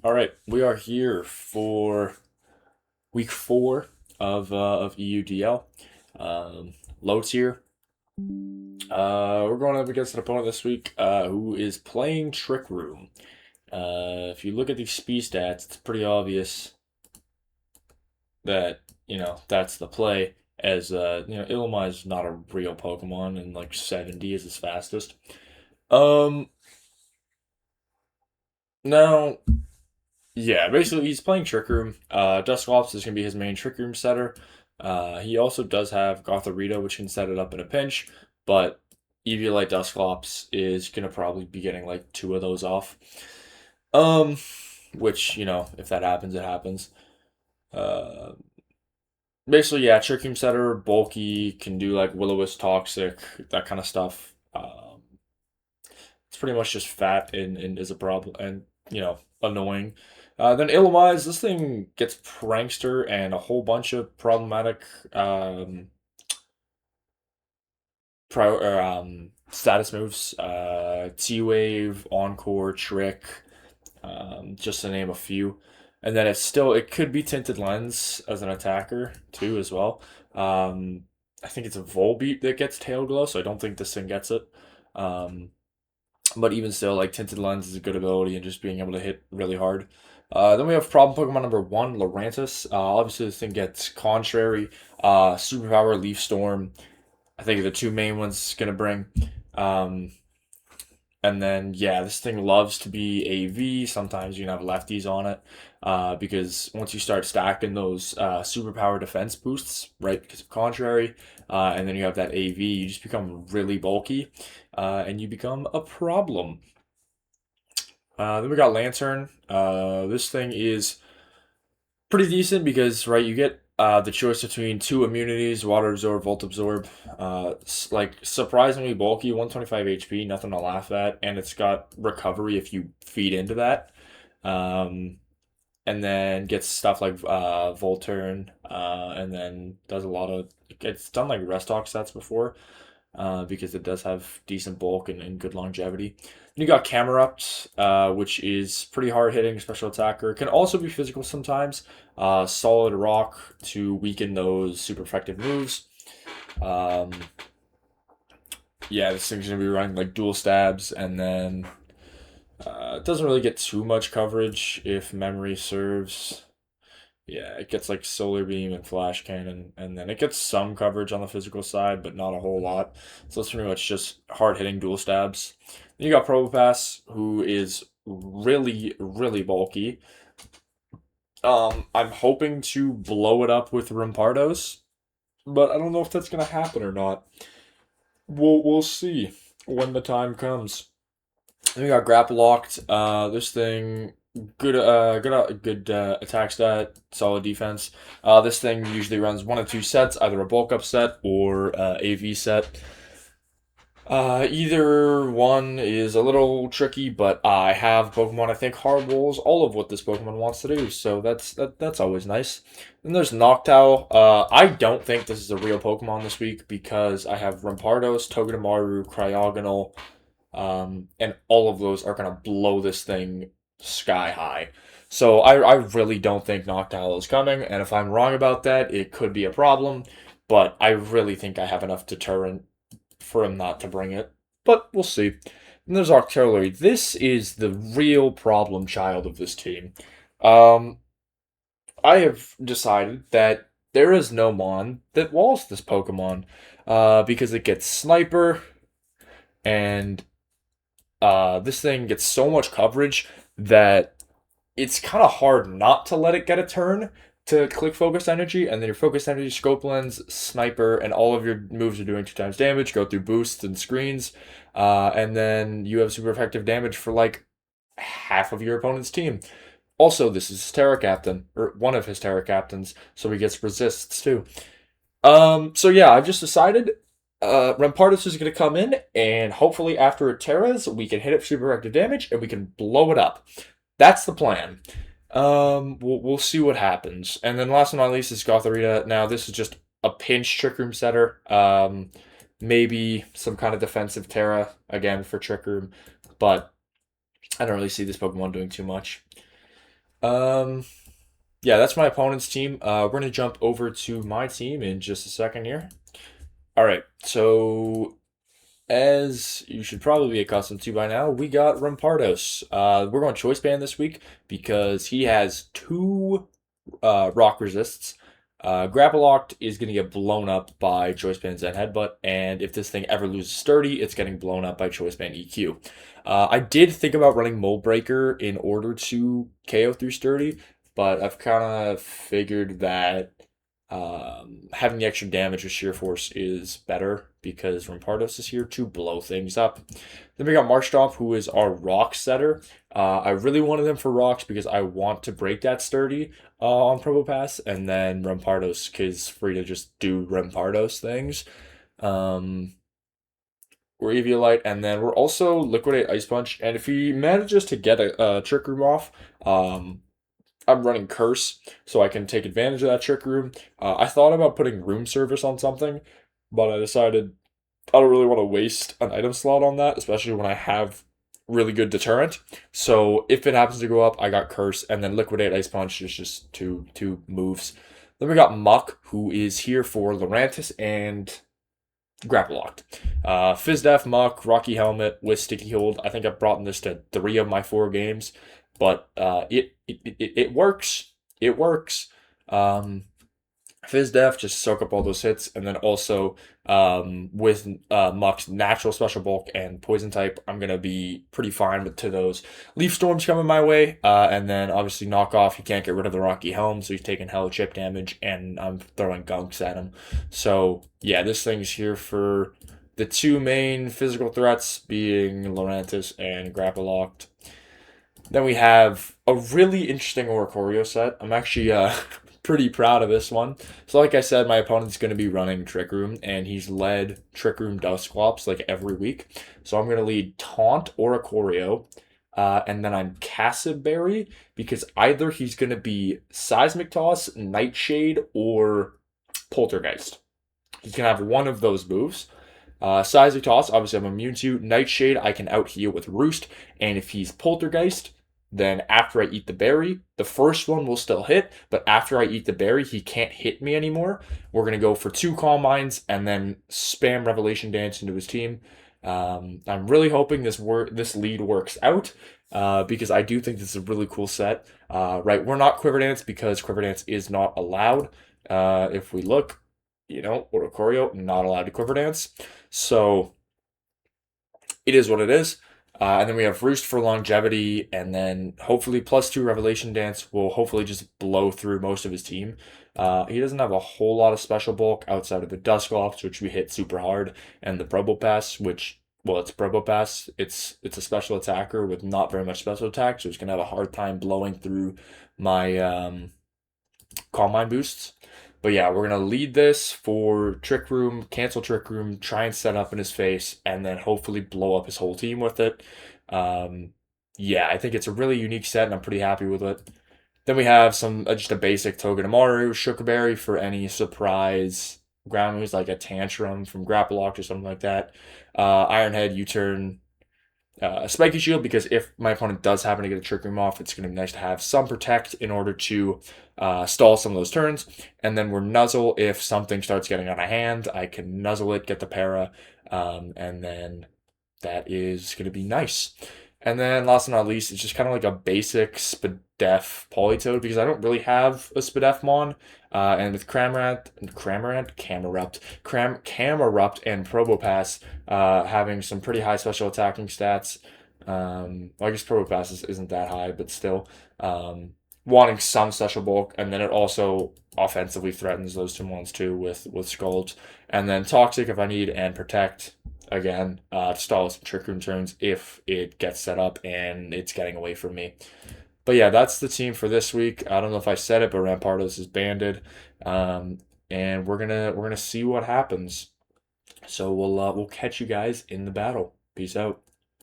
All right, we are here for week 4 of EUDL. Low tier. We're going up against an opponent this week who is playing Trick Room. If you look at these speed stats, it's pretty obvious that that's the play. As Ilma is not a real Pokemon, and like 70 is his fastest. Um, now Yeah, basically he's playing Trick Room. Dusclops is gonna be his main Trick Room setter. He also does have Gothorita, which can set it up in a pinch, but Eviolite Dusclops is gonna probably be getting like two of those off. Um, which if that happens, it happens. Uh, Basically, yeah, Trick Room setter, bulky, can do like Will-O-Wisp Toxic, that kind of stuff. It's pretty much just fat and is a problem and annoying. Then Illumise, this thing gets Prankster and a whole bunch of problematic status moves. T-Wave, Encore, Trick, just to name a few. And then it could be Tinted Lens as an attacker too as well. I think it's a Volbeat that gets Tail Glow, so I don't think this thing gets it. Um, but even still, like Tinted Lens is a good ability and just being able to hit really hard. Then we have problem Pokemon number 1, Lurantis. Obviously, this thing gets Contrary, Superpower, Leaf Storm. I think are the two main ones it's gonna bring. Um, and then yeah, this thing loves to be AV. Sometimes you can have lefties on it, because once you start stacking those superpower defense boosts, right? Because of Contrary, and then you have that AV, you just become really bulky, and you become a problem. Then we got Lantern. This thing is pretty decent because right, you get the choice between two immunities: Water Absorb, Volt Absorb. Like surprisingly bulky, 125 HP, nothing to laugh at, and it's got recovery if you feed into that. Um, and then gets stuff like Volturn, and then does a lot of. It's done like Restock sets before, because it does have decent bulk and good longevity. And you got Camerupt, which is pretty hard hitting special attacker. Can also be physical sometimes. Solid Rock to weaken those super effective moves. Um, yeah, this thing's gonna be running like dual stabs, and then it doesn't really get too much coverage if memory serves. Yeah, it gets like Solar Beam and Flash Cannon, and then it gets some coverage on the physical side, but not a whole lot. So it's pretty much just hard hitting dual stabs. Then you got Probopass, who is really, really bulky. I'm hoping to blow it up with Rampardos, but I don't know if that's gonna happen or not. We'll see when the time comes. Then we got Grapple Locked. This thing good attack stat, solid defense. This thing usually runs one of two sets, either a bulk up set or AV set. Either one is a little tricky, but I have Pokemon I think hard rolls all of what this Pokemon wants to do, so that's always nice. Then there's Noctowl. I don't think this is a real Pokemon this week because I have Rampardos, Togedemaru, Cryogonal, and all of those are gonna blow this thing sky high. So I really don't think Noctowl is coming, and if I'm wrong about that, it could be a problem. But I really think I have enough deterrent for him not to bring it. But we'll see. And there's Octillery. This is the real problem child of this team. Um, I have decided that there is no Mon that walls this Pokemon, because it gets Sniper, and this thing gets so much coverage that it's kind of hard not to let it get a turn to click focus energy, and then your focus energy, scope lens, sniper, and all of your moves are doing 2 times damage, go through boosts and screens, and then you have super effective damage for like half of your opponent's team. Also, this is his Terra Captain, or one of his Terra Captains, so he gets resists too. So yeah, I've just decided Rampardos is going to come in, and hopefully after it Terras, we can hit it for super effective damage, and we can blow it up. That's the plan. We'll see what happens. And then last but not least is Gothorita. Now this is just a pinch Trick Room setter. Maybe some kind of defensive Terra again for Trick Room, but I don't really see this Pokemon doing too much. Um, yeah, that's my opponent's team. We're gonna jump over to my team in just a second here. All right, so as you should probably be accustomed to by now, we got Rampardos. We're going choice band this week because he has two rock resists. Grapple Locked is going to get blown up by Choice Band's Zen Headbutt, and if this thing ever loses Sturdy, it's getting blown up by Choice Band EQ. I did think about running Mold Breaker in order to KO through Sturdy, but I've kind of figured that having the extra damage with Sheer Force is better because Rampardos is here to blow things up. Then we got Marshtomp, who is our rock setter. I really wanted him for rocks because I want to break that Sturdy on Probopass, and then Rampardos is free to just do Rampardos things. Um, we're Eviolite, and then we're also Liquidate Ice Punch. And if he manages to get a Trick Room off, I'm running Curse, so I can take advantage of that Trick Room. I thought about putting Room Service on something, but I decided I don't really want to waste an item slot on that, especially when I have really good deterrent. So if it happens to go up, I got Curse, and then Liquidate Ice Punch is just two moves. Then we got Muck, who is here for Lurantis and Grapple Locked. Fizdef, Muck, Rocky Helmet with Sticky Hold. I think I've brought this to 3 of my 4 games, but it works. It works. Fizdef, just soak up all those hits, and then also with Muck's natural special bulk and poison type, I'm gonna be pretty fine with to those leaf storms coming my way, and then obviously knock off. You can't get rid of the Rocky Helm, so he's taking hella chip damage, and I'm throwing gunks at him. So yeah, this thing's here for the two main physical threats being Lurantis and Grapple Locked. Then we have a really interesting Oricorio set. I'm actually pretty proud of this one. So, like I said, my opponent's going to be running Trick Room, and he's led Trick Room Dusclops like every week. So I'm going to lead Taunt Oricorio, and then I'm Castleberry because either he's going to be Seismic Toss, Nightshade, or Poltergeist. He's going to have one of those moves. Seismic Toss, obviously I'm immune to. Nightshade, I can out heal with Roost. And if he's Poltergeist, then after I eat the berry, the first one will still hit, but after I eat the berry, he can't hit me anymore. We're going to go for 2 Calm Minds and then spam Revelation Dance into his team. I'm really hoping this lead works out because I do think this is a really cool set. Right, we're not Quiver Dance because Quiver Dance is not allowed. If we look, Oricorio, not allowed to Quiver Dance. So it is what it is. And then we have Roost for longevity, and then hopefully +2 Revelation Dance will hopefully just blow through most of his team. He doesn't have a whole lot of special bulk outside of the Dusclops, which we hit super hard, and the Probopass, which, well, it's Probopass. It's a special attacker with not very much special attack, so it's gonna have a hard time blowing through my Calm Mind boosts. But yeah, we're gonna lead this for Trick Room, cancel Trick Room, try and set up in his face, and then hopefully blow up his whole team with it. Um, yeah, I think it's a really unique set, and I'm pretty happy with it. Then we have some just a basic Togedemaru, Sugarberry for any surprise ground moves like a Tantrum from Grapple Lock or something like that. Ironhead, U-turn, a spiky shield because if my opponent does happen to get a trick room off, it's going to be nice to have some protect in order to stall some of those turns. And then we're nuzzle if something starts getting out of hand. I can nuzzle it, get the para, and then that is going to be nice. And then last but not least, it's just kind of like a basic Spadef Polytoad because I don't really have a Spadef Mon. And with Camerupt, and Probopass having some pretty high special attacking stats. Well, I guess Probopass isn't that high, but still. Wanting some special bulk, and then it also offensively threatens those 2 ones too with Skulls. And then Toxic if I need, and Protect again to stall some Trick Room turns if it gets set up and it's getting away from me. But yeah, that's the team for this week. I don't know if I said it, but Rampardos is banded, and we're gonna see what happens. So we'll catch you guys in the battle. Peace out.